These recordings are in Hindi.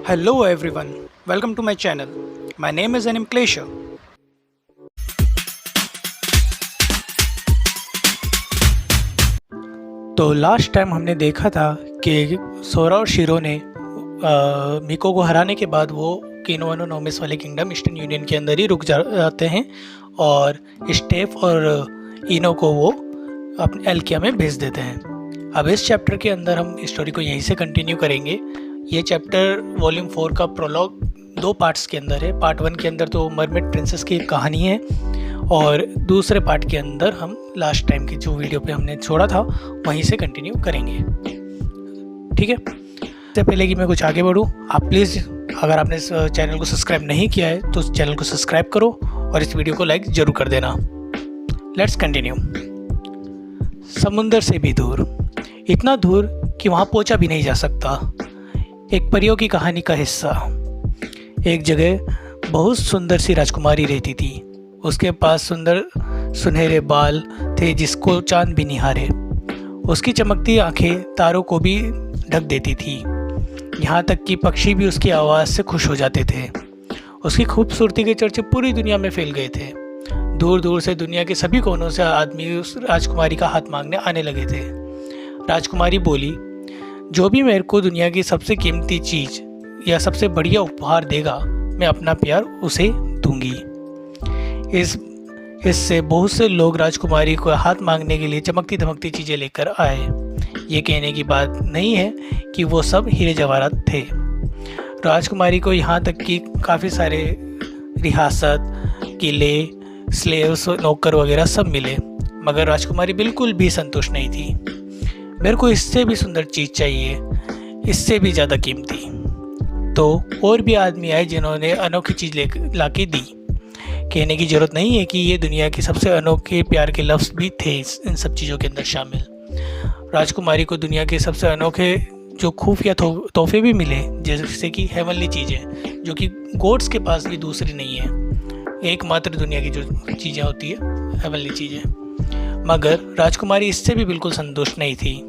Hello everyone, welcome to my channel. My name is Anim Klesha. तो लास्ट टाइम हमने देखा था कि सोरा और शीरो ने मिको को हराने के बाद वो किनोवानो नोमिस वाले किंगडम ईस्टर्न यूनियन के अंदर ही रुक जाते हैं और स्टेफ और इनो को वो अपने एल्किया में भेज देते हैं। अब इस चैप्टर के अंदर हम स्टोरी को यहीं से कंटिन्यू करेंगे। ये चैप्टर वॉल्यूम 4 का प्रोलॉग 2 पार्ट्स के अंदर है। पार्ट 1 के अंदर तो मरमेड प्रिंसेस की एक कहानी है और दूसरे पार्ट के अंदर हम लास्ट टाइम की जो वीडियो पे हमने छोड़ा था वहीं से कंटिन्यू करेंगे। ठीक है, इससे पहले कि मैं कुछ आगे बढ़ूँ, आप प्लीज़ अगर आपने इस चैनल को सब्सक्राइब नहीं किया है तो इस चैनल को सब्सक्राइब करो और इस वीडियो को लाइक ज़रूर कर देना। Let's continue. समुंदर से भी दूर, इतना दूर कि वहाँ पहुँचा भी नहीं जा सकता। एक परियों की कहानी का हिस्सा। एक जगह बहुत सुंदर सी राजकुमारी रहती थी। उसके पास सुंदर सुनहरे बाल थे जिसको चांद भी निहारे। उसकी चमकती आंखें तारों को भी ढक देती थी, यहाँ तक कि पक्षी भी उसकी आवाज़ से खुश हो जाते थे। उसकी खूबसूरती के चर्चे पूरी दुनिया में फैल गए थे। दूर दूर से दुनिया के सभी कोनों से आदमी उस राजकुमारी का हाथ मांगने आने लगे थे। राजकुमारी बोली, जो भी मेरे को दुनिया की सबसे कीमती चीज़ या सबसे बढ़िया उपहार देगा, मैं अपना प्यार उसे दूंगी। इससे बहुत से लोग राजकुमारी को हाथ मांगने के लिए चमकती धमकती चीज़ें लेकर आए। ये कहने की बात नहीं है कि वो सब हीरे जवाहरात थे। राजकुमारी को यहाँ तक कि काफ़ी सारे रियासत, किले, स्लेव्स, नौकर वगैरह सब मिले, मगर राजकुमारी बिल्कुल भी संतुष्ट नहीं थी। मेरे को इससे भी सुंदर चीज़ चाहिए, इससे भी ज़्यादा कीमती। तो और भी आदमी आए जिन्होंने अनोखी चीज़ ला के दी। कहने की ज़रूरत नहीं है कि ये दुनिया के सबसे अनोखे प्यार के लफ्ज़ भी थे इन सब चीज़ों के अंदर शामिल। राजकुमारी को दुनिया के सबसे अनोखे जो खुफिया तोहफे भी मिले, जैसे कि हेवनली चीज़ें जो कि गॉड्स के पास भी दूसरी नहीं है। एकमात्र दुनिया की जो चीज़ें होती है हेवनली चीज़ें। मगर राजकुमारी इससे भी बिल्कुल संतुष्ट नहीं थी।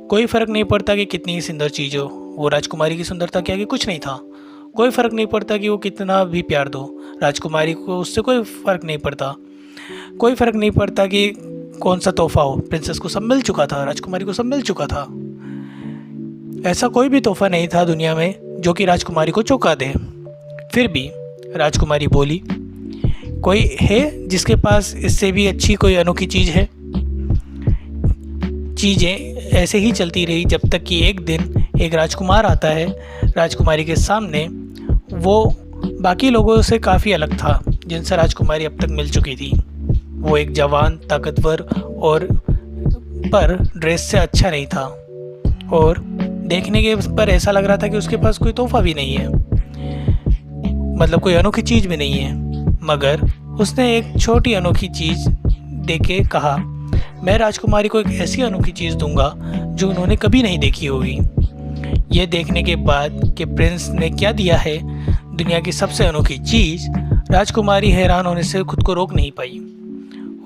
कोई फ़र्क नहीं पड़ता कि कितनी ही सुंदर चीज़ हो, वो राजकुमारी की सुंदरता के आगे कुछ नहीं था। कोई फ़र्क नहीं पड़ता कि वो कितना भी प्यार दो, राजकुमारी को उससे कोई फ़र्क नहीं पड़ता। कोई फ़र्क नहीं पड़ता कि कौन सा तोहफा हो, प्रिंसेस को सब मिल चुका था, राजकुमारी को सब मिल चुका था। ऐसा कोई भी तोहफा नहीं था दुनिया में जो कि राजकुमारी को चौंका दे। फिर भी राजकुमारी बोली, कोई है जिसके पास इससे भी अच्छी कोई अनोखी चीज़ है। चीज़ें ऐसे ही चलती रही जब तक कि एक दिन एक राजकुमार आता है। राजकुमारी के सामने वो बाकी लोगों से काफ़ी अलग था जिनसे राजकुमारी अब तक मिल चुकी थी। वो एक जवान, ताकतवर और पर ड्रेस से अच्छा नहीं था और देखने के पर ऐसा लग रहा था कि उसके पास कोई तोहफा भी नहीं है, मतलब कोई अनोखी चीज़ भी नहीं है। मगर उसने एक छोटी अनोखी चीज़ देके कहा, मैं राजकुमारी को एक ऐसी अनोखी चीज़ दूंगा जो उन्होंने कभी नहीं देखी होगी। ये देखने के बाद कि प्रिंस ने क्या दिया है, दुनिया की सबसे अनोखी चीज़, राजकुमारी हैरान होने से खुद को रोक नहीं पाई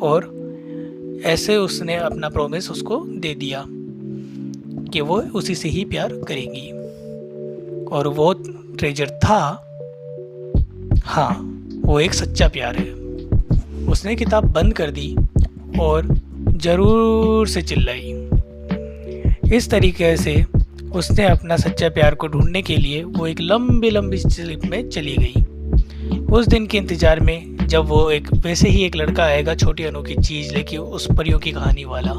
और ऐसे उसने अपना प्रॉमिस उसको दे दिया कि वो उसी से ही प्यार करेगी। और वो ट्रेजर था, हाँ, वो एक सच्चा प्यार है। उसने किताब बंद कर दी और ज़रूर से चिल्लाई। इस तरीके से उसने अपना सच्चा प्यार को ढूंढने के लिए वो एक लंबी लंबी ट्रिप में चली गई। उस दिन के इंतज़ार में जब वो एक वैसे ही एक लड़का आएगा छोटी अनोखी चीज़ लेके, उस परियों की कहानी वाला।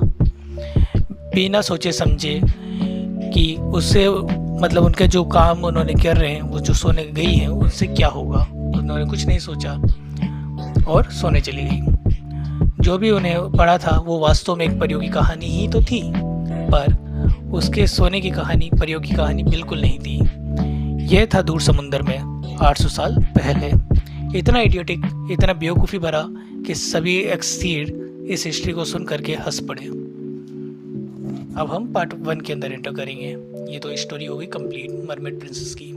बिना सोचे समझे कि उससे मतलब उनका जो काम उन्होंने कर रहे हैं, वो जो सोने गई हैं, उससे क्या होगा, उन्होंने कुछ नहीं सोचा और सोने चली गई। जो भी उन्हें पड़ा था वो वास्तव में एक परियों की कहानी ही तो थी, पर उसके सोने की कहानी परियों की कहानी बिल्कुल नहीं थी। यह था दूर समुंदर में 800 साल पहले। इतना इडियोटिक, इतना बेवकूफ़ी भरा कि सभी एक्सीड इस हिस्ट्री को सुन करके हंस पड़े। अब हम पार्ट 1 के अंदर एंटर करेंगे। ये तो स्टोरी हो गई कंप्लीट मरमेड प्रिंसेस की।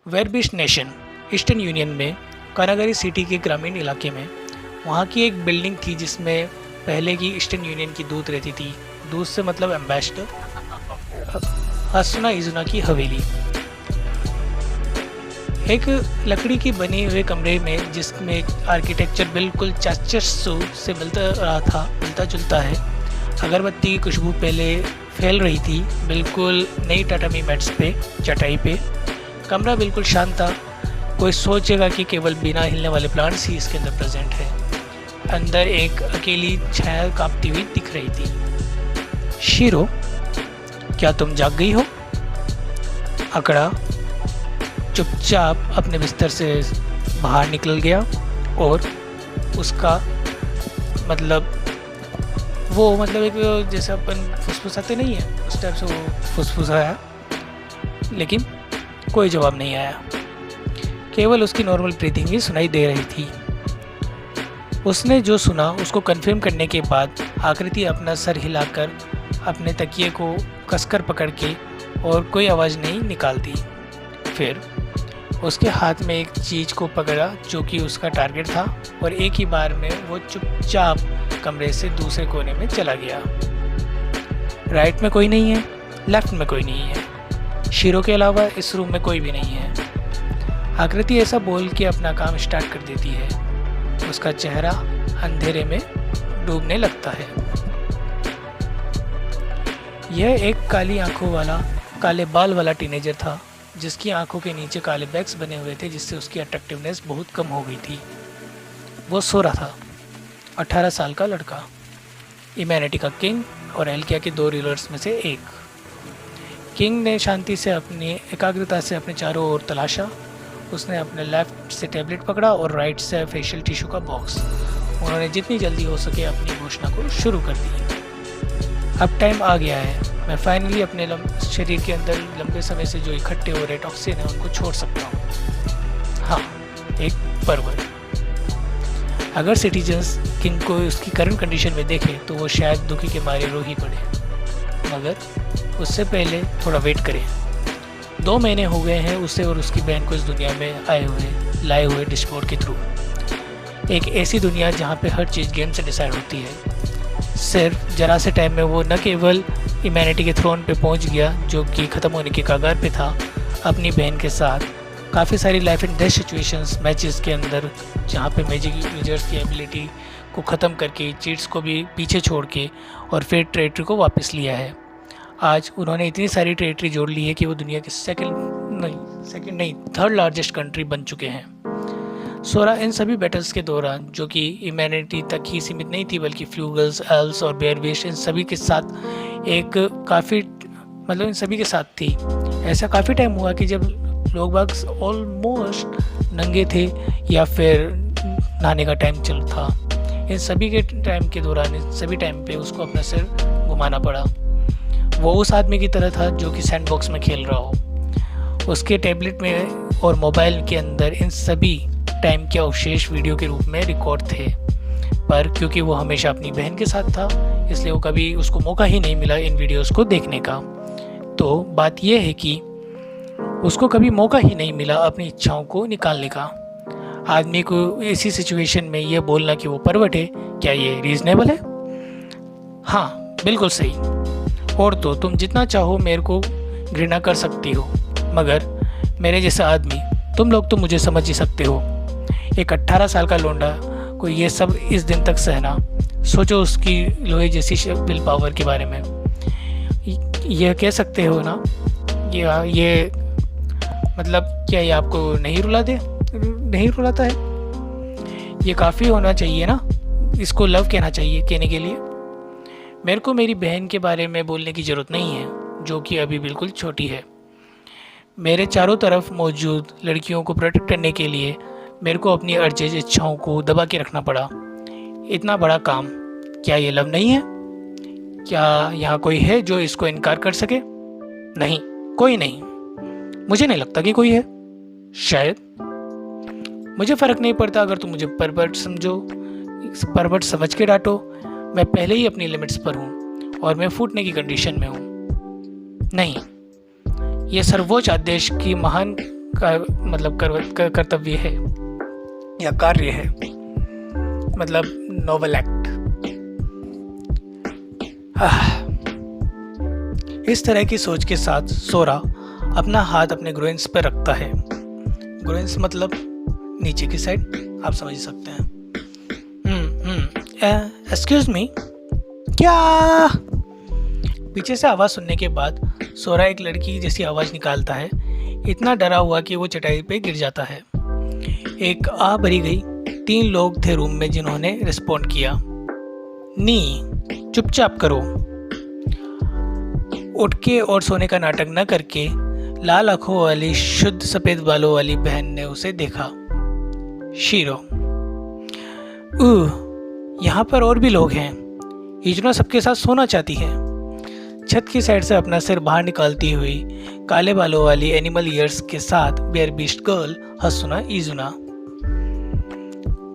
वेरबिश नेशन ईस्टर्न यूनियन में कारागारी सिटी के ग्रामीण इलाके में वहाँ की एक बिल्डिंग थी जिसमें पहले की ईस्टर्न यूनियन की दूत रहती थी। दूत से मतलब एम्बेसडर। हसना इजुना की हवेली। एक लकड़ी की बनी हुए कमरे में, जिसमें आर्किटेक्चर बिल्कुल चाचसू से मिलता जुलता है। अगरबत्ती की खुशबू पहले फैल रही थी, बिल्कुल नई टाटामी मैट्स पे, चटाई पे। कमरा बिल्कुल शांत था। कोई सोचेगा कि केवल बिना हिलने वाले प्लांट्स ही इसके अंदर प्रेजेंट है। अंदर एक अकेली छाया कांपती हुई दिख रही थी। शीरो, क्या तुम जाग गई हो? अकड़ा चुपचाप अपने बिस्तर से बाहर निकल गया और उसका एक जैसे अपन फुसफुसाते नहीं है, उस टाइप से वो फुसफुसाया, लेकिन कोई जवाब नहीं आया। केवल उसकी नॉर्मल ब्रीथिंग ही सुनाई दे रही थी। उसने जो सुना उसको कंफर्म करने के बाद आकृति अपना सर हिलाकर अपने तकिए को कसकर पकड़ के और कोई आवाज़ नहीं निकालती। फिर उसके हाथ में एक चीज़ को पकड़ा जो कि उसका टारगेट था, और एक ही बार में वो चुपचाप कमरे से दूसरे कोने में चला गया। राइट में कोई नहीं है, लेफ्ट में कोई नहीं है, शीरो के अलावा इस रूम में कोई भी नहीं है। आकृति ऐसा बोल के अपना काम स्टार्ट कर देती है। उसका चेहरा अंधेरे में डूबने लगता है। यह एक काली आंखों वाला, काले बाल वाला टीनेजर था, जिसकी आंखों के नीचे काले बैग्स बने हुए थे, जिससे उसकी अट्रैक्टिवनेस बहुत कम हो गई थी। वो सो रहा था, 18 साल का लड़का, इमैनिटी का किंग और एल्किया के 2 रूलर्स में से एक। किंग ने शांति से अपनी एकाग्रता से अपने चारों ओर तलाशा। उसने अपने लेफ्ट से टैबलेट पकड़ा और राइट से फेशियल टिश्यू का बॉक्स। उन्होंने जितनी जल्दी हो सके अपनी घोषणा को शुरू कर दी। अब टाइम आ गया है, मैं फाइनली अपने शरीर के अंदर लंबे समय से जो इकट्ठे हो रहे टॉक्सिन है उनको छोड़ सकता हूँ। हाँ, एक परवर। अगर सिटीजन्स किंग को उसकी करंट कंडीशन में देखें तो वो शायद दुखी के मारे रो ही पड़े, मगर उससे पहले थोड़ा वेट करें। 2 महीने हो गए हैं उसे और उसकी बहन को इस दुनिया में लाए हुए डिशबोर्ड के थ्रू। एक ऐसी दुनिया जहाँ पे हर चीज़ गेम से डिसाइड होती है। सिर्फ जरा से टाइम में वो न केवल ह्यूमैनिटी के थ्रोन पे पहुँच गया, जो कि ख़त्म होने के कगार पे था, अपनी बहन के साथ काफ़ी सारी life and death situations matches के अंदर, जहाँ पे मैजिक यूजर्स की एबिलिटी को ख़त्म करके, चीट्स को भी पीछे छोड़ के, और फिर टेरिटरी को वापस लिया है। आज उन्होंने इतनी सारी टेरिटरी जोड़ ली है कि वो दुनिया के सेकंड नहीं 3rd लार्जेस्ट कंट्री बन चुके हैं। सोरा इन सभी बैटल्स के दौरान, जो कि ह्यूमैनिटी तक ही सीमित नहीं थी बल्कि फ्लूगल्स, एल्स और बेयरविश, इन सभी के साथ इन सभी के साथ थी। ऐसा काफ़ी टाइम हुआ कि जब लोग बाग ऑलमोस्ट नंगे थे या फिर नहाने का टाइम चल था। इन सभी के टाइम के दौरान, इन सभी टाइम पे उसको अपना सिर घुमाना पड़ा। वो उस आदमी की तरह था जो कि सैंडबॉक्स में खेल रहा हो। उसके टैबलेट में और मोबाइल के अंदर इन सभी टाइम के अवशेष वीडियो के रूप में रिकॉर्ड थे, पर क्योंकि वो हमेशा अपनी बहन के साथ था, इसलिए वो कभी उसको मौका ही नहीं मिला इन वीडियोस को देखने का। तो बात यह है कि उसको कभी मौका ही नहीं मिला अपनी इच्छाओं को निकालने का। आदमी को ऐसी सिचुएशन में यह बोलना कि वो परवट है, क्या ये रीज़नेबल है? हाँ, बिल्कुल सही। और तो तुम जितना चाहो मेरे को घृणा कर सकती हो, मगर मेरे जैसा आदमी, तुम लोग तो मुझे समझ ही सकते हो। एक 18 साल का लौंडा को ये सब इस दिन तक सहना, सोचो उसकी लोहे जैसी विल पावर के बारे में। यह कह सकते हो ना, ये मतलब क्या ये आपको नहीं रुलाता है? ये काफ़ी होना चाहिए ना, इसको लव कहना चाहिए कहने के लिए। मेरे को मेरी बहन के बारे में बोलने की ज़रूरत नहीं है, जो कि अभी बिल्कुल छोटी है। मेरे चारों तरफ मौजूद लड़कियों को प्रोटेक्ट करने के लिए मेरे को अपनी अर्जेज इच्छाओं को दबा के रखना पड़ा। इतना बड़ा काम, क्या ये लव नहीं है? क्या यहाँ कोई है जो इसको इनकार कर सके? नहीं, कोई नहीं। मुझे नहीं लगता कि कोई है। शायद मुझे फ़र्क नहीं पड़ता अगर तुम मुझे परवर्ट समझो, परवर्ट समझ के डांटो। मैं पहले ही अपनी लिमिट्स पर हूँ और मैं फूटने की कंडीशन में हूँ। नहीं, यह सर्वोच्च आदेश की महान कर्तव्य है या कार्य है, मतलब नोबल एक्ट। इस तरह की सोच के साथ सोरा अपना हाथ अपने ग्रोइंस पर रखता है। ग्रोइंस मतलब नीचे की साइड, आप समझ सकते हैं। एक्सक्यूज मी, क्या? पीछे से आवाज़ सुनने के बाद सोरा एक लड़की जैसी आवाज़ निकालता है, इतना डरा हुआ कि वो चटाई पे गिर जाता है। एक आह भरी गई। 3 लोग थे रूम में जिन्होंने रिस्पॉन्ड किया। नी, चुपचाप करो। उठ के और सोने का नाटक न करके लाल आंखों वाली शुद्ध सफ़ेद बालों वाली बहन ने उसे देखा। शीरो, यहाँ पर और भी लोग हैं। इजना सबके साथ सोना चाहती है। छत की साइड से अपना सिर बाहर निकालती हुई काले बालों वाली एनिमल ईयर्स के साथ बेयर बीस्ट गर्ल हंस सुना इजुना।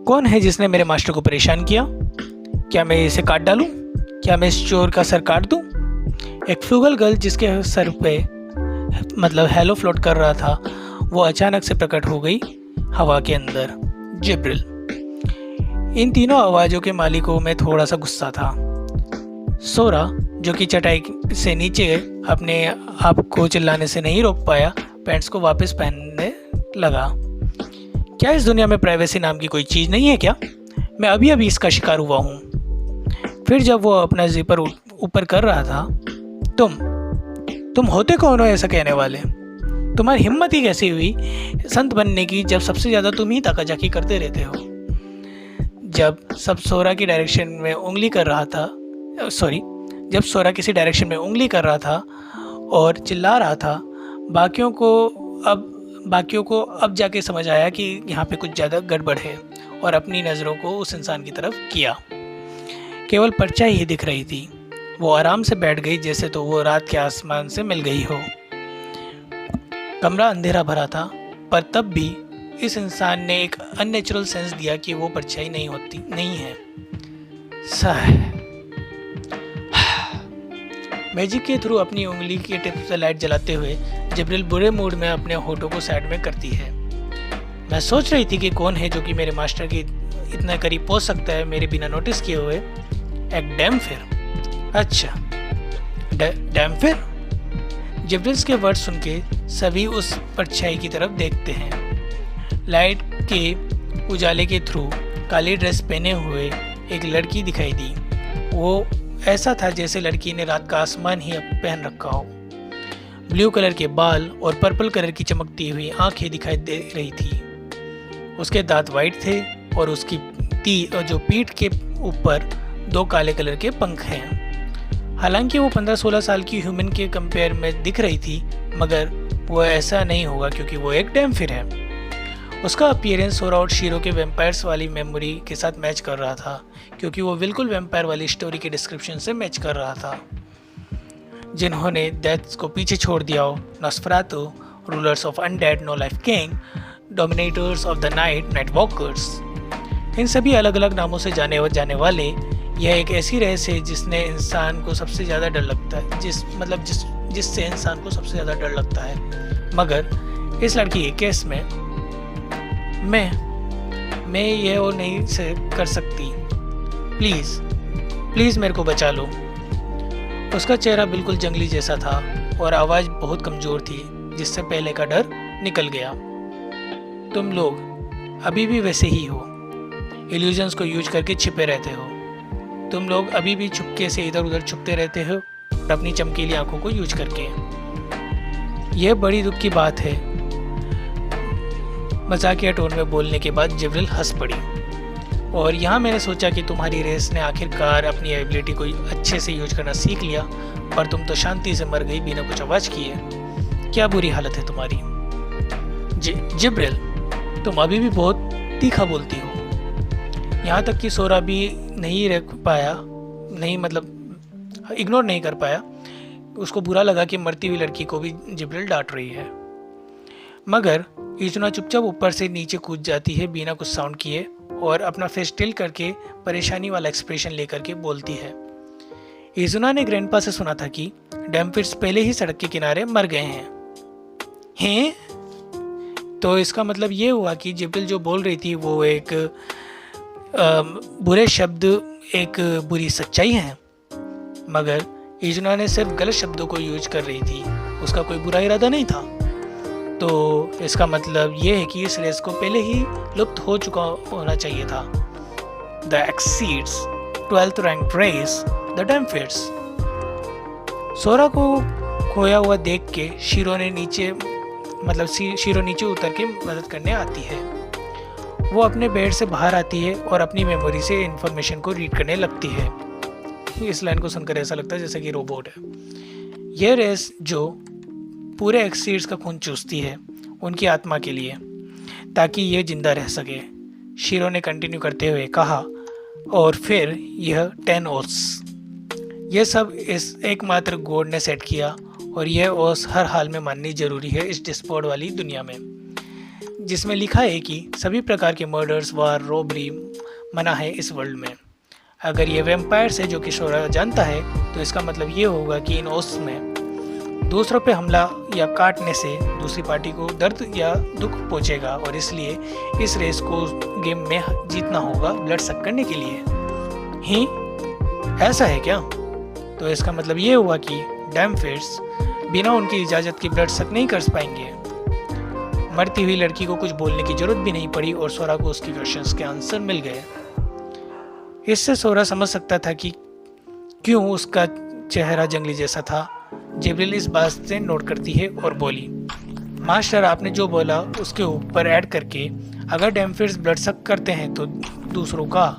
कौन है जिसने मेरे मास्टर को परेशान किया? क्या मैं इसे काट डालूं? क्या मैं इस चोर का सर काट दूं? एक फ्लूगल गर्ल जिसके सर पे मतलब हेलो फ्लोट कर रहा था, वो अचानक से प्रकट हो गई हवा के अंदर। जिब्रिल। इन तीनों आवाज़ों के मालिकों में थोड़ा सा गुस्सा था। सोरा, जो कि चटाई से नीचे अपने आप को चिल्लाने से नहीं रोक पाया, पैंट्स को वापस पहनने लगा। क्या इस दुनिया में प्राइवेसी नाम की कोई चीज़ नहीं है क्या? मैं अभी अभी इसका शिकार हुआ हूँ। फिर जब वो अपना जिपर ऊपर कर रहा था, तुम होते कौन हो ऐसा कहने वाले? तुम्हारी हिम्मत ही कैसी हुई संत बनने की, जब सबसे ज़्यादा तुम ही ताकाजाकी करते रहते हो। जब सोरा की डायरेक्शन में उंगली कर रहा था, जब सोरा किसी डायरेक्शन में उंगली कर रहा था और चिल्ला रहा था, बाकियों को अब जाके समझ आया कि यहाँ पे कुछ ज़्यादा गड़बड़ है, और अपनी नज़रों को उस इंसान की तरफ किया। केवल परछाई ही दिख रही थी। वो आराम से बैठ गई, जैसे तो वो रात के आसमान से मिल गई हो। कमरा अंधेरा भरा था, पर तब भी इस इंसान ने एक अननेचुरल सेंस दिया कि वो परछाई नहीं है। मैजिक के थ्रू अपनी उंगली के टिप से लाइट जलाते हुए जिब्रिल बुरे मूड में अपने होठों को साइड में करती है। मैं सोच रही थी कि कौन है जो कि मेरे मास्टर के इतना करीब पहुंच सकता है मेरे बिना नोटिस किए हुए। एक डैम्फिर। अच्छा, डैम्फिर? जिब्रिल्स के वर्ड सुन के सभी उस परछाई की तरफ देखते हैं। लाइट के उजाले के थ्रू काली ड्रेस पहने हुए एक लड़की दिखाई दी। वो ऐसा था जैसे लड़की ने रात का आसमान ही पहन रखा हो। ब्लू कलर के बाल और पर्पल कलर की चमकती हुई आंखें दिखाई दे रही थी। उसके दांत वाइट थे और उसकी जो पीठ के ऊपर 2 काले कलर के पंख हैं। हालांकि वो 15-16 साल की ह्यूमन के कंपेयर में दिख रही थी, मगर वो ऐसा नहीं होगा क्योंकि वो एक डैम्फिर है। उसका अपीयरेंस सोरा और शीरो के वैम्पायर्स वाली मेमोरी के साथ मैच कर रहा था, क्योंकि वो बिल्कुल वैम्पायर वाली स्टोरी के डिस्क्रिप्शन से मैच कर रहा था, जिन्होंने डेथ्स को पीछे छोड़ दिया हो। Nosferatu, rulers of undead, no life king, dominators of the night walkers. इन सभी अलग अलग नामों से जाने वाले यह एक ऐसी रहस्य है जिसने इंसान को सबसे ज़्यादा डर लगता है, जिससे इंसान को सबसे ज़्यादा डर लगता है। मगर इस लड़की के केस में मैं ये और नहीं से कर सकती। प्लीज़ मेरे को बचा लो। उसका चेहरा बिल्कुल जंगली जैसा था और आवाज़ बहुत कमज़ोर थी, जिससे पहले का डर निकल गया। तुम लोग अभी भी वैसे ही हो, इल्यूजन्स को यूज करके छिपे रहते हो। तुम लोग अभी भी चुपके से इधर उधर छुपते रहते हो और अपनी चमकीली आंखों को यूज करके। यह बड़ी दुख की बात है। मजाकिया टोन में बोलने के बाद जिब्रिल हंस पड़ी। और यहाँ मैंने सोचा कि तुम्हारी रेस ने आखिरकार अपनी एबिलिटी को अच्छे से यूज करना सीख लिया, पर तुम तो शांति से मर गई बिना कुछ आवाज़ किए। क्या बुरी हालत है तुम्हारी। जिब्रिल, तुम अभी भी बहुत तीखा बोलती हो। यहाँ तक कि सोरा भी इग्नोर नहीं कर पाया। उसको बुरा लगा कि मरती हुई लड़की को भी जिब्रिल डांट रही है। मगर इजुना चुपचाप ऊपर से नीचे कूद जाती है बिना कुछ साउंड किए, और अपना फेस टिल करके परेशानी वाला एक्सप्रेशन लेकर के बोलती है। इजुना ने ग्रैंडपा से सुना था कि डैम्फिर्स पहले ही सड़क के किनारे मर गए हैं? तो इसका मतलब ये हुआ कि जिब्रिल जो बोल रही थी वो एक बुरे शब्द, एक बुरी सच्चाई है। मगर इजुना ने सिर्फ गलत शब्दों को यूज कर रही थी, उसका कोई बुरा इरादा नहीं था। तो इसका मतलब ये है कि इस रेस को पहले ही लुप्त हो चुका होना चाहिए था। The exceeds 12th rank race the dhampirs. Sora को खोया हुआ देख के शीरो नीचे उतर के मदद करने आती है। वो अपने बेड से बाहर आती है और अपनी मेमोरी से इन्फॉर्मेशन को रीड करने लगती है। इस लाइन को सुनकर ऐसा लगता है जैसे कि रोबोट है। यह रेस जो पूरे एक्सीड्स का खून चूसती है उनकी आत्मा के लिए, ताकि ये जिंदा रह सके, शीरो ने कंटिन्यू करते हुए कहा। और फिर यह 10 ओथ्स, यह सब इस एकमात्र गॉड ने सेट किया और यह ओस हर हाल में माननी जरूरी है इस डिस्पोर्ट वाली दुनिया में, जिसमें लिखा है कि सभी प्रकार के मर्डर्स, वार, रॉबरी मना है इस वर्ल्ड में। अगर ये वैम्पायर्स है जो कि सोरा जानता है, तो इसका मतलब ये होगा कि इन ओस में दूसरों पे हमला या काटने से दूसरी पार्टी को दर्द या दुख पहुंचेगा, और इसलिए इस रेस को गेम में जीतना होगा ब्लड सक करने के लिए ही। ऐसा है क्या? तो इसका मतलब ये हुआ कि डैम्फिट्स बिना उनकी इजाज़त के ब्लड सक नहीं कर पाएंगे। मरती हुई लड़की को कुछ बोलने की जरूरत भी नहीं पड़ी और सोरा को उसकी क्वेश्चंस के आंसर मिल गए। इससे सोरा समझ सकता था कि क्यों उसका चेहरा जंगली जैसा था। जिब्रिल इस बात से नोट करती है और बोली, मास्टर आपने जो बोला उसके ऊपर ऐड करके अगर डैम्फिट्स ब्लड सक करते हैं तो दूसरों का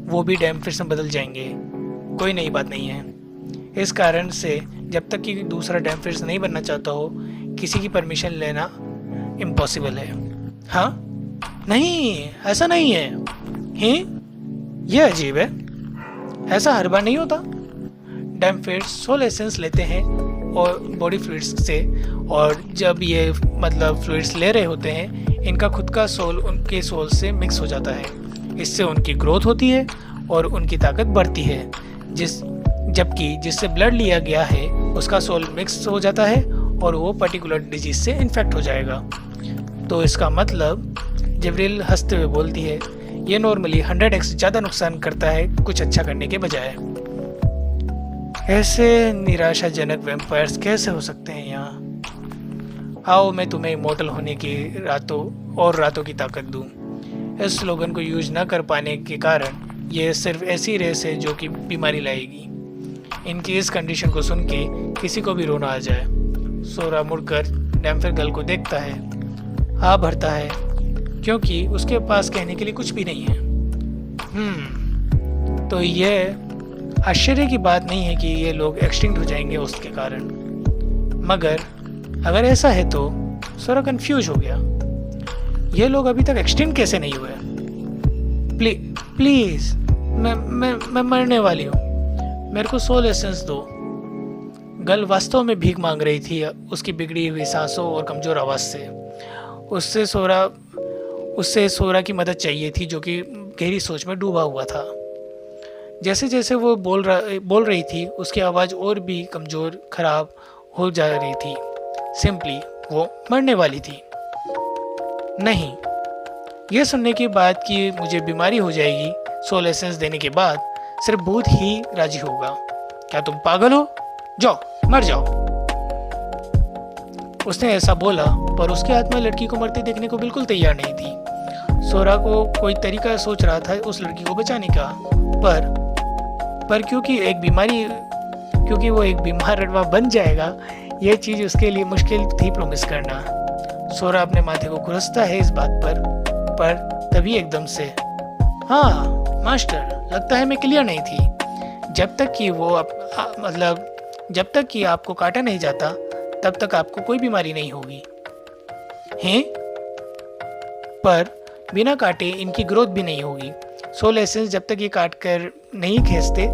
वो भी डैम्फिट्स में बदल जाएंगे। कोई नई बात नहीं है। इस कारण से जब तक कि दूसरा डैम्फिट्स नहीं बनना चाहता हो, किसी की परमिशन लेना इम्पॉसिबल है। हाँ नहीं, ऐसा नहीं है। ये अजीब है, ऐसा हर बार नहीं होता। डैम्फिट्स सोल एसेंस लेते हैं और बॉडी फ्लूइड्स से, और जब ये फ्लूइड्स ले रहे होते हैं, इनका खुद का सोल उनके सोल से मिक्स हो जाता है। इससे उनकी ग्रोथ होती है और उनकी ताकत बढ़ती है। जबकि जिससे ब्लड लिया गया है उसका सोल मिक्स हो जाता है और वो पर्टिकुलर डिजीज से इन्फेक्ट हो जाएगा। तो इसका मतलब जिब्रिल हंसते हुए बोलती है, ये नॉर्मली 100x ज़्यादा नुकसान करता है कुछ अच्छा करने के बजाय। ऐसे निराशाजनक वैम्पायर्स कैसे हो सकते हैं यहाँ? आओ मैं तुम्हें इमोर्टल होने की रातों की ताकत दूँ। इस स्लोगन को यूज न कर पाने के कारण ये सिर्फ ऐसी रेस है जो कि बीमारी लाएगी। इनकी इस कंडीशन को सुन के किसी को भी रोना आ जाए। सोरा मुड़कर डैम्फिर गर्ल को देखता है, आ भरता है, क्योंकि उसके पास कहने के लिए कुछ भी नहीं है। तो ये आश्चर्य की बात नहीं है कि ये लोग एक्सटिंक्ट हो जाएंगे उसके कारण। मगर अगर ऐसा है तो सोरा कंफ्यूज हो गया, ये लोग अभी तक एक्सटिंक्ट कैसे नहीं हुए? प्लीज मैं मरने वाली हूँ, मेरे को सोल एसेंस दो। गर्ल वास्तव में भीख मांग रही थी उसकी बिगड़ी हुई सांसों और कमजोर आवाज़ से। उससे सोरा की मदद चाहिए थी, जो कि गहरी सोच में डूबा हुआ था। जैसे जैसे वो बोल रही थी, उसकी आवाज़ और भी कमज़ोर खराब हो जा रही थी। सिंपली वो मरने वाली थी। नहीं, ये सुनने के बाद कि मुझे बीमारी हो जाएगी सोल एसेंस देने के बाद, सिर्फ भूत ही राजी होगा। क्या तुम पागल हो? जाओ मर जाओ। उसने ऐसा बोला, पर उसकी आत्मा लड़की को मरते देखने को बिल्कुल तैयार नहीं थी। सोरा को कोई तरीका सोच रहा था उस लड़की को बचाने का, पर क्योंकि वो एक बीमार रड़वा बन जाएगा, यह चीज़ उसके लिए मुश्किल थी प्रॉमिस करना। सोरा अपने माथे को खुरसता है इस बात पर तभी एकदम से, हाँ मास्टर, लगता है मैं क्लियर नहीं थी। जब तक कि आपको काटा नहीं जाता, तब तक आपको कोई बीमारी नहीं होगी। हैं? पर बिना काटे इनकी ग्रोथ भी नहीं होगी। सोल एसेंस जब तक ये काट कर नहीं खींचते,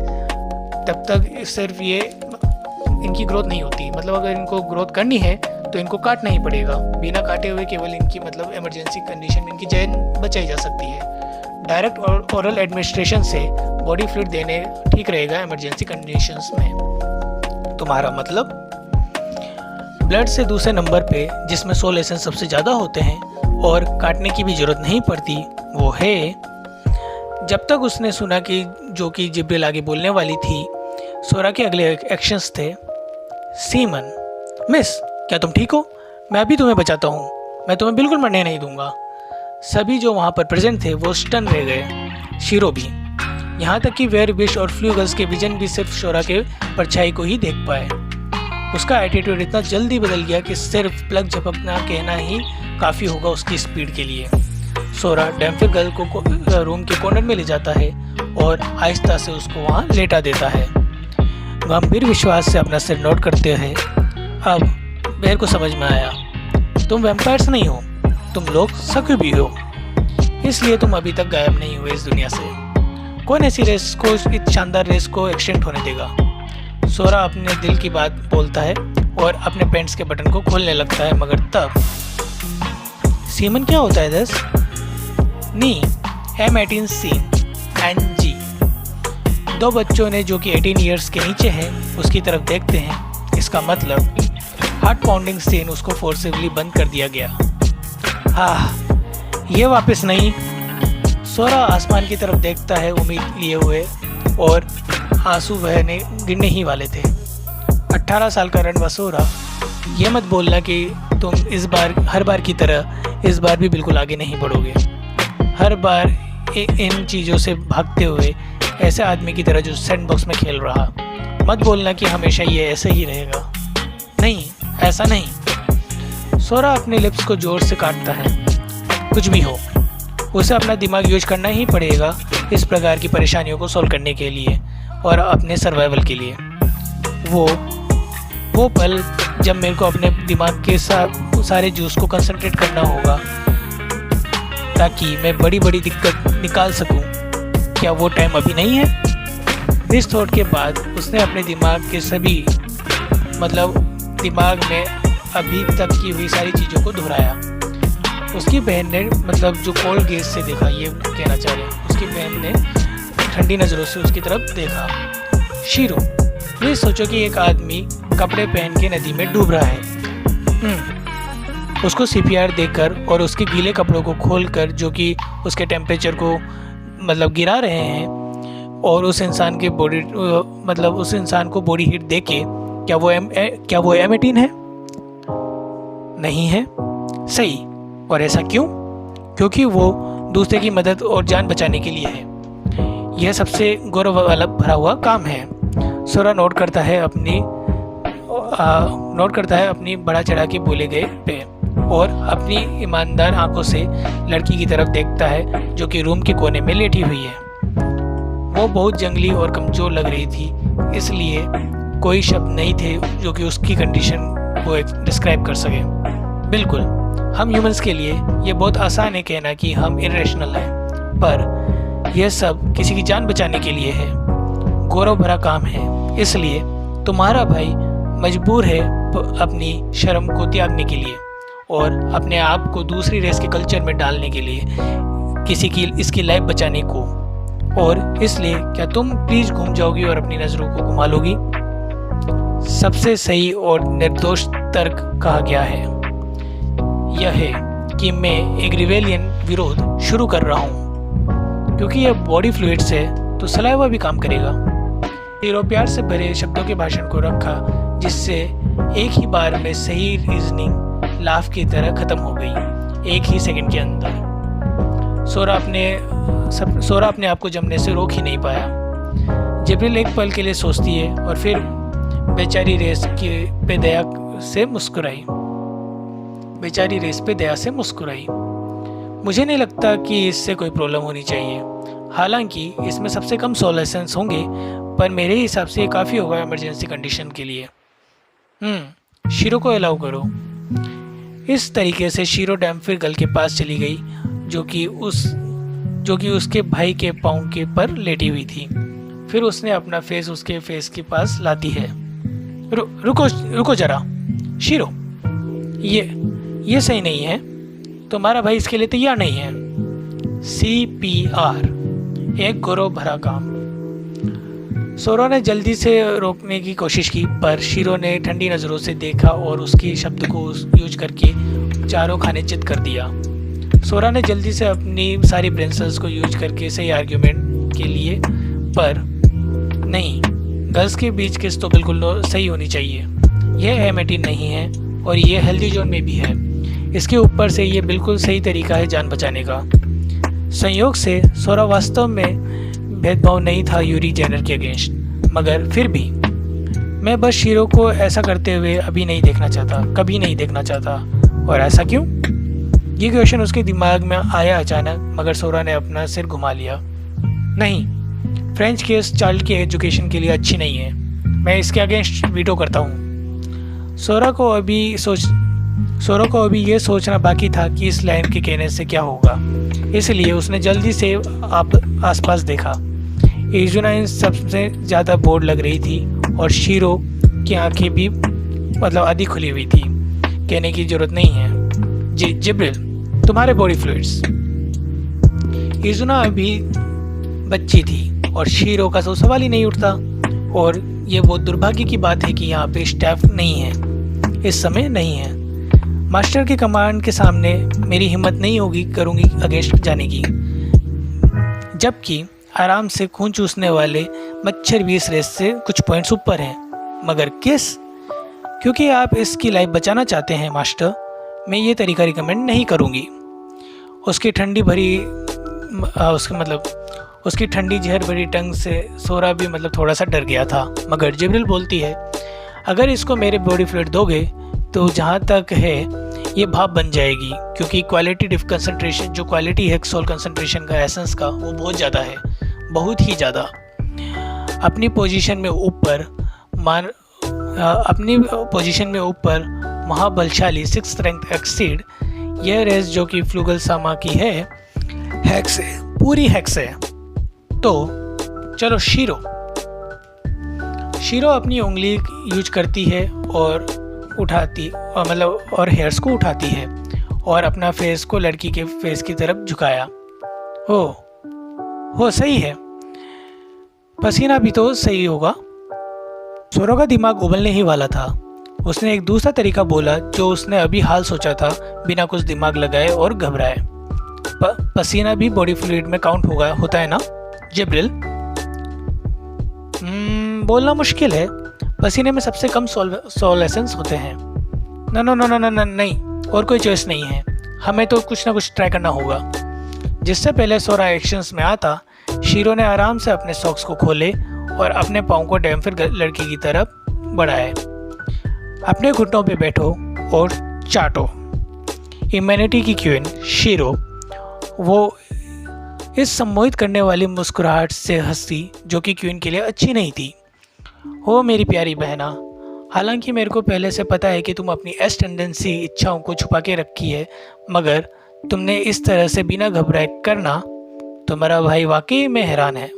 तब तक सिर्फ ये इनकी ग्रोथ नहीं होती। अगर इनको ग्रोथ करनी है तो इनको काटना ही पड़ेगा। बिना काटे हुए केवल इनकी इमरजेंसी कंडीशन में इनकी जान बचाई जा सकती है। डायरेक्ट और ओरल एडमिनिस्ट्रेशन से बॉडी फ्लूइड देने ठीक रहेगा इमरजेंसी कंडीशंस में। तुम्हारा मतलब? ब्लड से दूसरे नंबर पे जिसमें सोल एसेंस सबसे ज़्यादा होते हैं और काटने की भी ज़रूरत नहीं पड़ती, वो है। जब तक उसने सुना कि जो कि जिब्रिल आगे बोलने वाली थी, सोरा के अगले एक्शंस थे, सीमन, मिस क्या तुम ठीक हो? मैं भी तुम्हें बचाता हूँ, मैं तुम्हें बिल्कुल मरने नहीं दूंगा। सभी जो वहाँ पर प्रेजेंट थे वो स्टन रह गए, शीरो भी। यहाँ तक कि वेयरविश और फ्लूगस के विजन भी सिर्फ शोरा के परछाई को ही देख पाए। उसका एटीट्यूड इतना जल्दी बदल गया कि सिर्फ प्लग झपकना कहना ही काफ़ी होगा उसकी स्पीड के लिए। सोरा डैम्फिर गर्ल को रूम के कॉर्नर में ले जाता है और आहिस्ता से उसको वहाँ लेटा देता है। गंभीर विश्वास से अपना सिर नोट करते हैं। अब बेर को समझ में आया, तुम वैम्पायर्स नहीं हो, तुम लोग सक्यूबी हो, इसलिए तुम अभी तक गायब नहीं हुए इस दुनिया से। कौन ऐसी रेस को, इस शानदार रेस को एक्सटेंड होने देगा? सोरा अपने दिल की बात बोलता है और अपने पैंट्स के बटन को खोलने लगता है, मगर तब सीमन क्या होता है दस? नी M18 सीन एंड जी। दो बच्चों ने जो कि 18 ईयर्स के नीचे हैं उसकी तरफ देखते हैं। इसका मतलब हार्ट पाउंडिंग सीन उसको फोर्सिवली बंद कर दिया गया। हाँ, ये वापस नहीं। सोरा आसमान की तरफ देखता है उम्मीद लिए हुए, और आंसू बहने गिरने ही वाले थे। 18 साल का रणवा सोरा, ये मत बोलना कि तुम इस बार हर बार की तरह इस बार भी बिल्कुल आगे नहीं बढ़ोगे। हर बार इन चीज़ों से भागते हुए ऐसे आदमी की तरह जो सैंडबॉक्स में खेल रहा। मत बोलना कि हमेशा ये ऐसे ही रहेगा। नहीं, ऐसा नहीं। सोरा अपने लिप्स को जोर से काटता है। कुछ भी हो, उसे अपना दिमाग यूज करना ही पड़ेगा इस प्रकार की परेशानियों को सॉल्व करने के लिए और अपने सर्वाइवल के लिए। वो पल जब मेरे को अपने दिमाग के सारे जूस को कंसंट्रेट करना होगा ताकि मैं बड़ी बड़ी दिक्कत निकाल सकूं, क्या वो टाइम अभी नहीं है? इस थॉट के बाद उसने अपने दिमाग के सभी दिमाग में अभी तक की हुई सारी चीज़ों को दोहराया। उसकी बहन ने जो कोल्ड गेज से देखा, ये कहना चाह रहे हैं, उसकी बहन ने ठंडी नज़रों से उसकी तरफ देखा। शीरो, प्लीज सोचो कि एक आदमी कपड़े पहन के नदी में डूब रहा है। उसको CPR देकर और उसके गीले कपड़ों को खोलकर, जो कि उसके टेम्परेचर को गिरा रहे हैं, और उस इंसान के उस इंसान को बॉडी हीट देके क्या वो M18 है? नहीं है। सही। और ऐसा क्यों? क्योंकि वो दूसरे की मदद और जान बचाने के लिए है। यह सबसे गौरव वाला भरा हुआ काम है। सोरा नोट करता है अपनी बड़ा चढ़ा के बोले गए पे, और अपनी ईमानदार आंखों से लड़की की तरफ देखता है जो कि रूम के कोने में लेटी हुई है। वो बहुत जंगली और कमज़ोर लग रही थी, इसलिए कोई शब्द नहीं थे जो कि उसकी कंडीशन को डिस्क्राइब कर सके। बिल्कुल, हम ह्यूमंस के लिए ये बहुत आसान है कहना कि हम इरेशनल हैं, पर यह सब किसी की जान बचाने के लिए है। गौरव भरा काम है, इसलिए तुम्हारा भाई मजबूर है अपनी शर्म को त्यागने के लिए और अपने आप को दूसरी रेस के कल्चर में डालने के लिए, इसकी लाइफ बचाने को। और इसलिए क्या तुम प्लीज घूम जाओगी और अपनी नज़रों को घुमा लोगी? सबसे सही और निर्दोष तर्क कहा गया है यह है कि मैं एक रिवेलियन विरोध शुरू कर रहा हूँ, क्योंकि यह बॉडी फ्लूइड्स है तो सलाइवा भी काम करेगा। हीरो प्यार से भरे शब्दों के भाषण को रखा, जिससे एक ही बार में सही रीजनिंग लाफ की तरह खत्म हो गई, एक ही सेकंड के अंदर। सोरा अपने आप को जमने से रोक ही नहीं पाया। जिब्रिल एक पल के लिए सोचती है और फिर बेचारी रेस पे दया से मुस्कुराई। मुझे नहीं लगता कि इससे कोई प्रॉब्लम होनी चाहिए, हालांकि इसमें सबसे कम सोल्यूशंस होंगे, पर मेरे हिसाब से ये काफ़ी होगा इमरजेंसी कंडीशन के लिए। शीरो को अलाउ करो। इस तरीके से शीरो डैम्फिर गर्ल के पास चली गई, जो कि उसके भाई के पाँव के पर लेटी हुई थी। फिर उसने अपना फेस उसके फेस के पास लाती है। रुको जरा शीरो, ये सही नहीं है, तुम्हारा भाई इसके लिए तैयार नहीं है। CPR, एक गौरव भरा काम। सोरा ने जल्दी से रोकने की कोशिश की, पर शीरो ने ठंडी नज़रों से देखा और उसकी शब्द को यूज करके चारों खाने चित कर दिया। सोरा ने जल्दी से अपनी सारी ब्रेन को यूज करके सही आर्ग्यूमेंट के लिए, पर नहीं, गर्ल्स के बीच किस तो बिल्कुल सही होनी चाहिए। यह M18 नहीं है और ये हेल्दी जोन में भी है। इसके ऊपर से ये बिल्कुल सही तरीका है जान बचाने का। संयोग से सोरा वास्तव में भेदभाव नहीं था यूरी जेनर के अगेंस्ट, मगर फिर भी मैं बस शीरो को ऐसा करते हुए अभी नहीं देखना चाहता, कभी नहीं देखना चाहता। और ऐसा क्यों? ये क्वेश्चन उसके दिमाग में आया अचानक, मगर सोरा ने अपना सिर घुमा लिया। नहीं, फ्रेंच केस चाइल्ड की एजुकेशन के लिए अच्छी नहीं है। मैं इसके अगेंस्ट वीटो करता हूँ। सोरा को अभी ये सोचना बाकी था कि इस लाइन के कहने से क्या होगा, इसलिए उसने जल्दी से आसपास देखा। इजुना इन सबसे ज़्यादा बोर्ड लग रही थी और शीरो की आंखें भी आधी खुली हुई थी। कहने की ज़रूरत नहीं है। जी जिब्रिल, तुम्हारे बॉडी फ्लूइड्स। इजुना अभी बच्ची थी और शीरो का तो सवाल ही नहीं उठता। और ये बहुत दुर्भाग्य की बात है कि यहाँ पे स्टाफ नहीं है, इस समय नहीं है। मास्टर के कमांड के सामने मेरी हिम्मत नहीं होगी करूँगी अगेंस्ट जाने की, जबकि आराम से खून चूसने वाले मच्छर भी इस रेस से कुछ पॉइंट्स ऊपर हैं। मगर किस? क्योंकि आप इसकी लाइफ बचाना चाहते हैं मास्टर, मैं ये तरीका रिकमेंड नहीं करूँगी। उसकी ठंडी जहर भरी टंग से सोरा भी थोड़ा सा डर गया था। मगर जिब्रिल बोलती है, अगर इसको मेरे बॉडी फ्लूइड दोगे तो जहाँ तक है ये भाप बन जाएगी, क्योंकि क्वालिटेटिव कंसंट्रेशन, जो क्वालिटी है सोल कंसंट्रेशन का, एसेंस का, वो बहुत ज़्यादा है, बहुत ही ज़्यादा। अपनी पोजीशन में ऊपर महाबलशाली 6th रैंक एक्सीड, यह रेस जो कि फ्लूगल सामा की है, हैक्स है, पूरी हैक्स है। तो चलो शीरो अपनी उंगली यूज करती है और उठाती और हेयर्स को उठाती है और अपना फेस को लड़की के फेस की तरफ झुकाया। हो सही है, पसीना भी तो सही होगा। सोरा का दिमाग उबलने ही वाला था। उसने एक दूसरा तरीका बोला जो उसने अभी हाल सोचा था, बिना कुछ दिमाग लगाए और घबराए। पसीना भी बॉडी फ्लूइड में काउंट होता है ना जिब्रिल? बोलना मुश्किल है। पसीने में सबसे कम सोल एसेंस होते हैं। नहीं, और कोई चॉइस नहीं है। हमें तो कुछ ना कुछ ट्राई करना होगा। जिससे पहले सोरा एक्शंस में आता, शीरो ने आराम से अपने सॉक्स को खोले और अपने पाँव को डैम्फिर लड़की की तरफ बढ़ाए। अपने घुटनों पे बैठो और चाटो। ह्यूमैनिटी की क्वीन शीरो वो इस सम्मोहित करने वाली मुस्कुराहट से हंसी, जो कि क्वीन के लिए अच्छी नहीं थी। हो मेरी प्यारी बहना, हालांकि मेरे को पहले से पता है कि तुम अपनी एस टेंडेंसी इच्छाओं को छुपा के रखी है, मगर तुमने इस तरह से बिना घबराए करना, तुम्हारा भाई वाकई में हैरान है।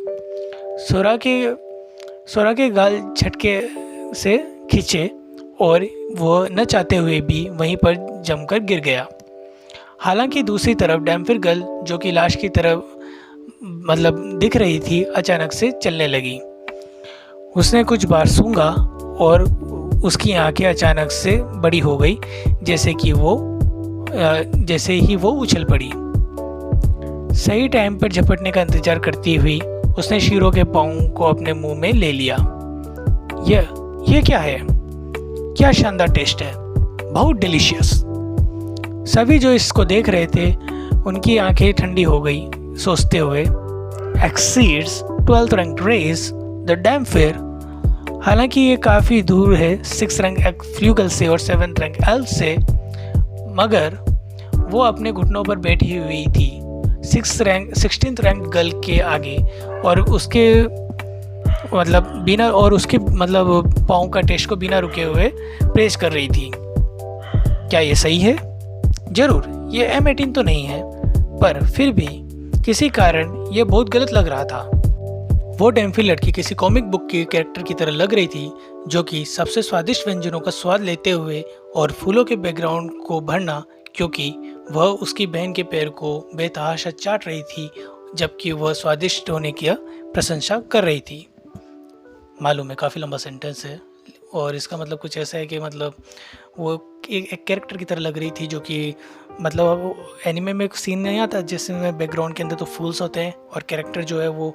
सोरा के गाल झटके से खींचे और वो न चाहते हुए भी वहीं पर जमकर गिर गया। हालांकि दूसरी तरफ डैम्फिर गर्ल, जो कि लाश की तरफ दिख रही थी, अचानक से चलने लगी। उसने कुछ बार सूंघा और उसकी आंखें अचानक से बड़ी हो गई, जैसे ही वो उछल पड़ी। सही टाइम पर झपटने का इंतजार करती हुई उसने शीरो के पाँव को अपने मुंह में ले लिया। यह क्या है? क्या शानदार टेस्ट है, बहुत डिलीशियस। सभी जो इसको देख रहे थे उनकी आंखें ठंडी हो गई, सोचते हुए, exceeds 12th rank race the dhampir. हालांकि ये काफ़ी दूर है 6th रैंक फ्लूगल से और 7th रैंक एल्फ से, मगर वो अपने घुटनों पर बैठी हुई थी 16th रैंक गर्ल के आगे, और उसके उसके पाँव का टेस्ट को बिना रुके हुए प्रेस कर रही थी। क्या ये सही है? जरूर, ये M18 तो नहीं है, पर फिर भी किसी कारण ये बहुत गलत लग रहा था। वो डैम्फिर लड़की किसी कॉमिक बुक के कैरेक्टर की तरह लग रही थी, जो कि सबसे स्वादिष्ट व्यंजनों का स्वाद लेते हुए और फूलों के बैकग्राउंड को भरना, क्योंकि वह उसकी बहन के पैर को बेतहाशा चाट रही थी, जबकि वह स्वादिष्ट होने की प्रशंसा कर रही थी। मालूम है काफ़ी लंबा सेंटेंस है, और इसका कुछ ऐसा है कि वो एक कैरेक्टर की तरह लग रही थी, जो कि एनिमे में एक सीन नहीं आता जिसमें बैकग्राउंड के अंदर तो फूल्स होते हैं और कैरेक्टर जो है वो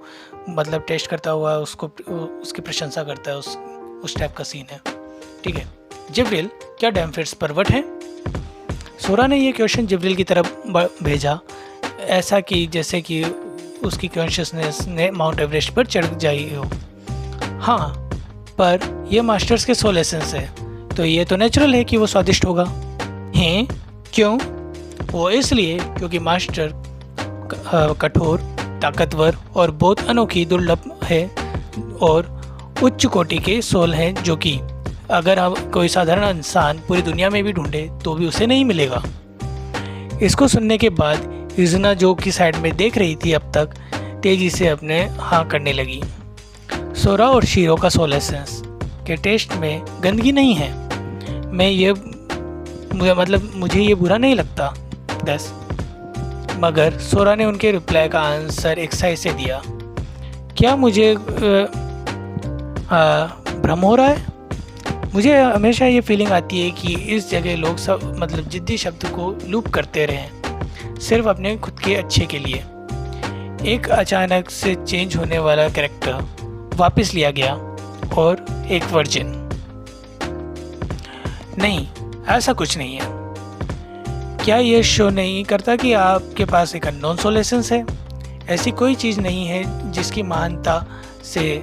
टेस्ट करता हुआ उसकी प्रशंसा करता है, उस टाइप का सीन है। ठीक है। जिब्रिल, क्या डैमफिट्स परवट हैं? सोरा ने यह क्वेश्चन जिब्रिल की तरफ भेजा, ऐसा कि जैसे कि उसकी कॉन्शियसनेस ने माउंट एवरेस्ट पर चढ़ जाई हो। हाँ, पर यह मास्टर्स के सोल एसेंस है, तो ये तो नेचुरल है कि वो स्वादिष्ट होगा। हैं? क्यों? वो इसलिए क्योंकि मास्टर कठोर, ताकतवर और बहुत अनोखी, दुर्लभ है और उच्च कोटि के सोल हैं, जो कि अगर हम कोई साधारण इंसान पूरी दुनिया में भी ढूंढे तो भी उसे नहीं मिलेगा। इसको सुनने के बाद युजना, जो कि साइड में देख रही थी अब तक, तेजी से अपने हाँ करने लगी। सोरा और शीरो का सोल एसेंस के टेस्ट में गंदगी नहीं है। मुझे ये बुरा नहीं लगता बस। मगर सोरा ने उनके रिप्लाई का आंसर एक साइड से दिया। क्या मुझे भ्रम हो रहा है? मुझे हमेशा ये फीलिंग आती है कि इस जगह लोग सब जिद्दी शब्द को लूप करते रहें, सिर्फ अपने खुद के अच्छे के लिए। एक अचानक से चेंज होने वाला कैरेक्टर वापस लिया गया और एक वर्जिन। नहीं, ऐसा कुछ नहीं है। क्या ये शो नहीं करता कि आपके पास एक अननोन सोल एसेंस है? ऐसी कोई चीज़ नहीं है जिसकी महानता से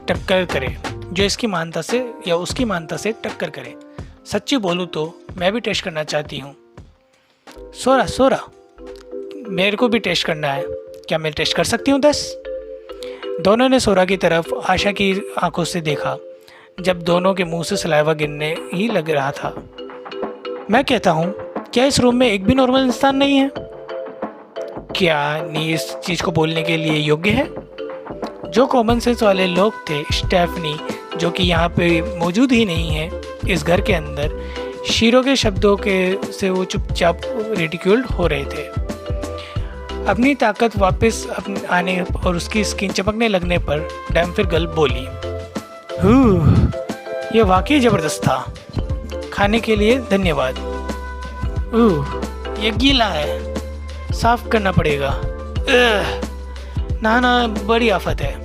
टक्कर करे, जो इसकी महानता से या उसकी महानता से टक्कर करे। सच्ची बोलूँ तो मैं भी टेस्ट करना चाहती हूँ। सोरा, मेरे को भी टेस्ट करना है। क्या मैं टेस्ट कर सकती हूँ 10? दोनों ने सोरा की तरफ आशा की आंखों से देखा, जब दोनों के मुंह से सलाइवा गिरने ही लग रहा था। मैं कहता हूँ, क्या इस रूम में एक भी नॉर्मल इंसान नहीं है? क्या नी इस चीज़ को बोलने के लिए योग्य है? जो कॉमन सेंस वाले लोग थे, स्टेफनी, जो कि यहाँ पे मौजूद ही नहीं है इस घर के अंदर, शीरो के शब्दों के से वो चुपचाप रिडिक्यूल्ड हो रहे थे। अपनी ताकत वापस आने और उसकी स्किन चमकने लगने पर डैम्फिर गर्ल बोली, ये वाकई ज़बरदस्त था। खाने के लिए धन्यवाद। ये गीला है, साफ करना पड़ेगा। नहाना बड़ी आफत है।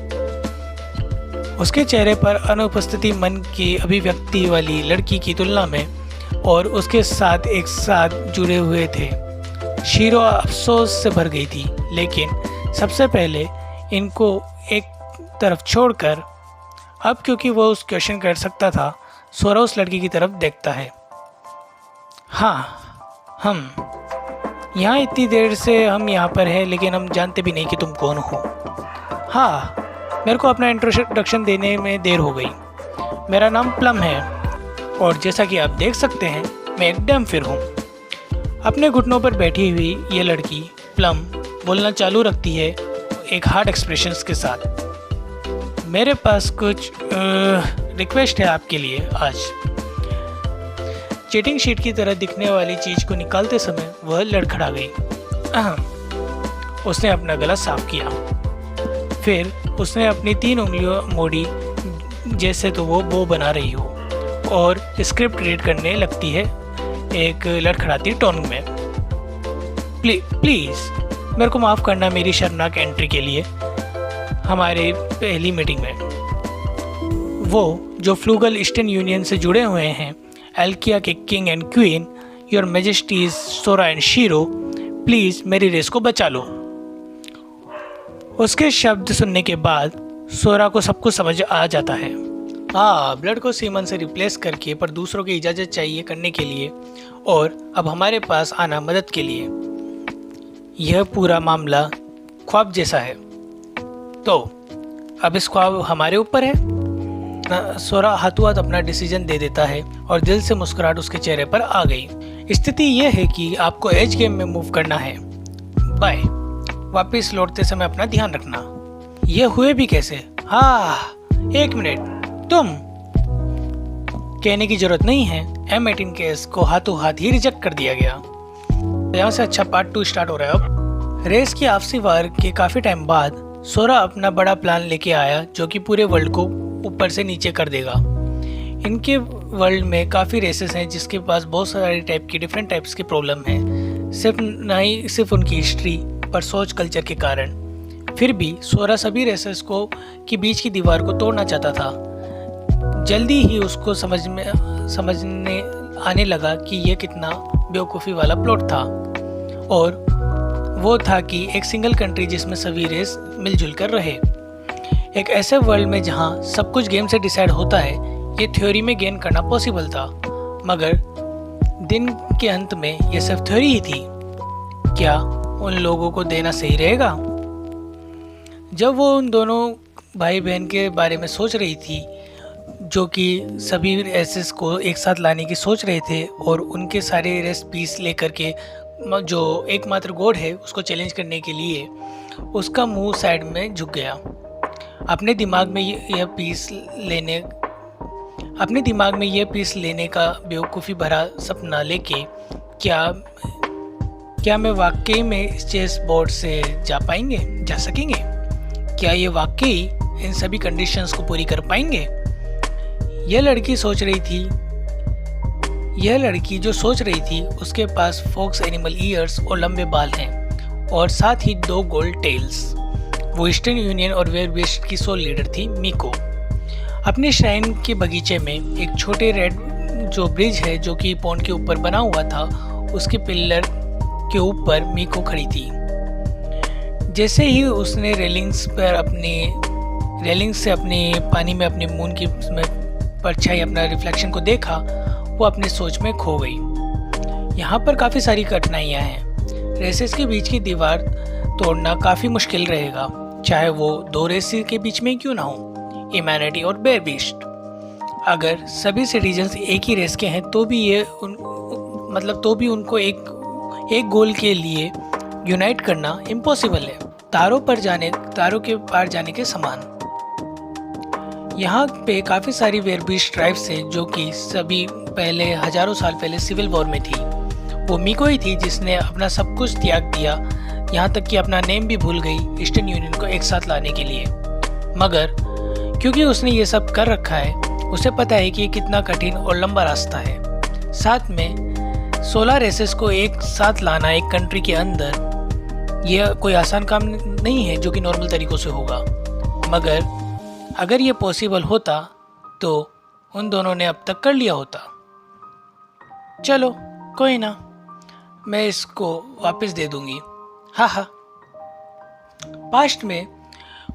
उसके चेहरे पर अनुपस्थिति मन की अभिव्यक्ति वाली लड़की की तुलना में और उसके साथ एक साथ जुड़े हुए थे। शीरो अफसोस से भर गई थी, लेकिन सबसे पहले इनको एक तरफ छोड़कर, अब क्योंकि वो उस क्वेश्चन कर सकता था, सोरा उस लड़की की तरफ देखता है। हाँ, हम यहाँ इतनी देर से हम यहाँ पर हैं, लेकिन हम जानते भी नहीं कि तुम कौन हो। हाँ, मेरे को अपना इंट्रोडक्शन देने में देर हो गई। मेरा नाम प्लम है और जैसा कि आप देख सकते हैं, मैं एक डैम्फिर हूँ। अपने घुटनों पर बैठी हुई ये लड़की प्लम बोलना चालू रखती है एक हार्ड एक्सप्रेशंस के साथ। मेरे पास कुछ रिक्वेस्ट है आपके लिए। आज चीटिंग शीट की तरह दिखने वाली चीज़ को निकालते समय वह लड़खड़ा गई। उसने अपना गला साफ किया, फिर उसने अपनी 3 उंगलियां मोड़ी जैसे तो वो बो बना रही हो और स्क्रिप्ट रीड करने लगती है एक लड़खड़ाती टोन में। प्लीज़ मेरे को माफ़ करना मेरी शर्मनाक एंट्री के लिए। हमारे पहली मीटिंग में वो जो फ्लूगल ईस्टर्न यूनियन से जुड़े हुए हैं, एल्किया के king and queen, your majesties Sora and Shiro, please मेरी रेस को बचा लो। उसके शब्द सुनने के बाद सोरा को सब कुछ समझ आ जाता है। ब्लड को सीमन से रिप्लेस करके पर दूसरों की इजाज़त चाहिए करने के लिए, और अब हमारे पास आना मदद के लिए। यह पूरा मामला ख्वाब जैसा है, तो अब इस ख्वाब हमारे ऊपर है। सोरा हाथों हाथ अपना डिसीजन दे देता है और दिल से मुस्कुराहट उसके चेहरे पर आ गई। स्थिति यह है कि आपको एज गेम में मूव करना है। बाय। वापस लौटते समय अपना ध्यान रखना। यह हुए भी कैसे? एक मिनट, तुम कहने की जरूरत नहीं है। M18 केस को हाथों हाथ ही रिजेक्ट कर दिया गया। यहाँ से अच्छा पार्ट 2 स्टार्ट हो रहा है। अब रेस की आपसी वार के काफ़ी टाइम बाद सोरा अपना बड़ा प्लान लेके आया, जो कि पूरे वर्ल्ड को ऊपर से नीचे कर देगा। इनके वर्ल्ड में काफ़ी रेसेस हैं जिसके पास बहुत सारे टाइप की डिफरेंट टाइप्स की प्रॉब्लम है, सिर्फ उनकी हिस्ट्री पर सोच कल्चर के कारण। फिर भी सोरा सभी रेसेस को की बीच की दीवार को तोड़ना चाहता था। जल्दी ही उसको समझ में समझने आने लगा कि यह कितना बेवकूफ़ी वाला प्लॉट था, और वो था कि एक सिंगल कंट्री जिसमें सभी रेस मिलजुल कर रहे। एक ऐसे वर्ल्ड में जहाँ सब कुछ गेम से डिसाइड होता है, ये थ्योरी में गेन करना पॉसिबल था, मगर दिन के अंत में ये सिर्फ थ्योरी ही थी। क्या उन लोगों को देना सही रहेगा? जब वो उन दोनों भाई बहन के बारे में सोच रही थी, जो कि सभी रेसेस को एक साथ लाने की सोच रहे थे और उनके सारे रेस पीस लेकर के जो एकमात्र गॉड है उसको चैलेंज करने के लिए, उसका मुंह साइड में झुक गया। अपने दिमाग में यह पीस लेने का बेवकूफ़ी भरा सपना लेके क्या मैं वाकई में इस चेस बोर्ड से जा सकेंगे? क्या ये वाकई इन सभी कंडीशंस को पूरी कर पाएंगे? यह लड़की जो सोच रही थी उसके पास फॉक्स एनिमल ईयर्स और लंबे बाल हैं, और साथ ही 2 गोल्ड टेल्स। वो ईस्टर्न यूनियन और वेयरबिस्ट की सोल लीडर थी मीको। अपने श्राइन के बगीचे में एक छोटे रेड जो ब्रिज है जो कि पॉन्ड के ऊपर बना हुआ था, उसके पिलर के ऊपर मीको खड़ी थी। जैसे ही उसने रेलिंग से अपने पानी में अपने मून की परछाई, अपना रिफ्लेक्शन को देखा, वो अपने सोच में खो गई। यहाँ पर काफ़ी सारी कठिनाइयाँ हैं। रेसेस के बीच की दीवार तोड़ना काफ़ी मुश्किल रहेगा, चाहे वो 2 रेसेस के बीच में क्यों ना हो, ह्यूमैनिटी और बेयरबिस्ट। अगर सभी सिटीजन्स एक ही रेस के हैं तो भी उनको एक गोल के लिए यूनाइट करना इम्पॉसिबल है, तारों के पार जाने के समान। यहाँ पे काफ़ी सारी वेयरबिस्ट ट्राइब्स हैं जो कि सभी हज़ारों साल पहले सिविल वॉर में थी। वो मीको ही थी जिसने अपना सब कुछ त्याग दिया, यहाँ तक कि अपना नेम भी भूल गई ईस्टर्न यूनियन को एक साथ लाने के लिए। मगर क्योंकि उसने ये सब कर रखा है, उसे पता है कि ये कितना कठिन और लंबा रास्ता है। साथ में 16 रेसेस को एक साथ लाना एक कंट्री के अंदर, यह कोई आसान काम नहीं है जो कि नॉर्मल तरीक़ों से होगा। मगर अगर ये पॉसिबल होता तो उन दोनों ने अब तक कर लिया होता। चलो कोई ना, मैं इसको वापस दे दूंगी। हाँ। पास्ट में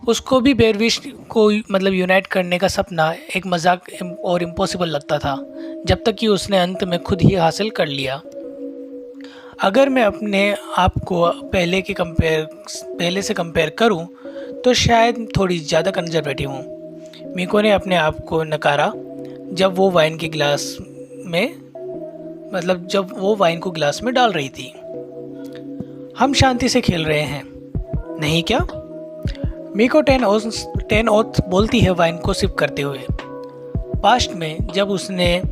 उसको भी बेयरबिस्ट को यूनाइट करने का सपना एक मजाक और इम्पॉसिबल लगता था, जब तक कि उसने अंत में खुद ही हासिल कर लिया। अगर मैं अपने आप को पहले से कंपेयर करूं, तो शायद थोड़ी ज़्यादा कंजर्वेटिव हूँ। मीको ने अपने आप को नकारा जब वो वाइन को गिलास में डाल रही थी। हम शांति से खेल रहे हैं, नहीं क्या? मीको 10 ओथ बोलती है वाइन को सिप करते हुए। पास्ट में जब उसने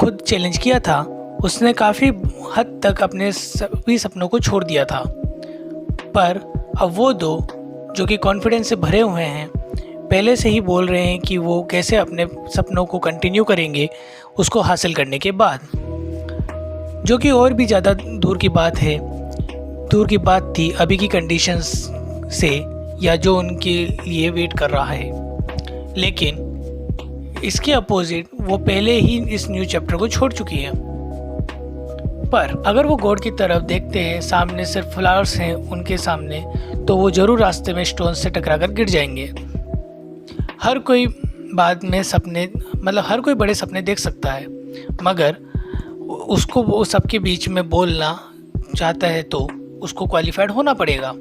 खुद चैलेंज किया था, उसने काफ़ी हद तक अपने सभी सपनों को छोड़ दिया था, पर अब वो दो जो कि कॉन्फिडेंस से भरे हुए हैं, पहले से ही बोल रहे हैं कि वो कैसे अपने सपनों को कंटिन्यू करेंगे उसको हासिल करने के बाद, जो कि और भी ज़्यादा दूर की बात थी अभी की कंडीशंस से, या जो उनके लिए वेट कर रहा है। लेकिन इसके अपोजिट वो पहले ही इस न्यू चैप्टर को छोड़ चुकी है। पर अगर वो गॉड की तरफ देखते हैं, सामने सिर्फ फ्लावर्स हैं उनके सामने, तो वो ज़रूर रास्ते में स्टोन से टकराकर गिर जाएंगे। हर कोई हर कोई बड़े सपने देख सकता है, मगर उसको वो सबके बीच में बोलना चाहता है तो उसको क्वालिफाइड होना पड़ेगा।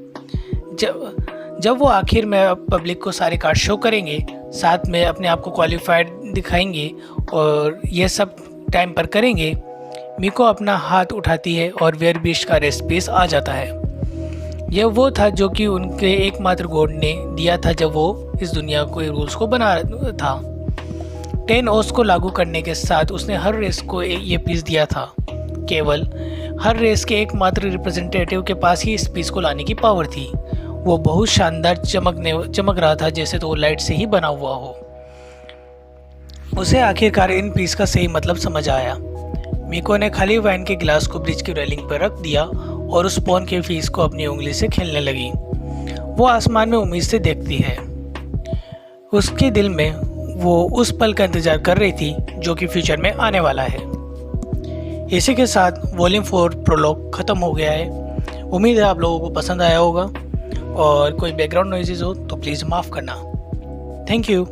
जब वो आखिर में पब्लिक को सारे कार्ड शो करेंगे, साथ में अपने आप को क्वालिफाइड दिखाएंगे और ये सब टाइम पर करेंगे, मीको अपना हाथ उठाती है और वेयरबिस्ट का रेस्ट पीस आ जाता है। यह वो था जो कि उनके एकमात्र गॉड ने दिया था जब वो इस दुनिया को रूल्स को बना था। 10 ओस को लागू करने के साथ उसने हर रेस को ये पीस दिया था। केवल हर रेस के एकमात्र रिप्रेजेंटेटिव के पास ही इस पीस को लाने की पावर थी। वो बहुत शानदार चमक रहा था, जैसे तो वो लाइट से ही बना हुआ हो। उसे आखिरकार इन पीस का सही मतलब समझ आया। मीको ने खाली वाइन के गिलास को ब्रिज की रेलिंग पर रख दिया और उस पॉन के पीस को अपनी उंगली से खेलने लगी। वो आसमान में उम्मीद से देखती है। उसके दिल में वो उस पल का इंतज़ार कर रही थी जो कि फ्यूचर में आने वाला है। इसी के साथ वॉल्यूम 4 प्रोलॉग ख़त्म हो गया है। उम्मीद है आप लोगों को पसंद आया होगा, और कोई बैकग्राउंड नॉइज़ेस हो तो प्लीज़ माफ़ करना। Thank you.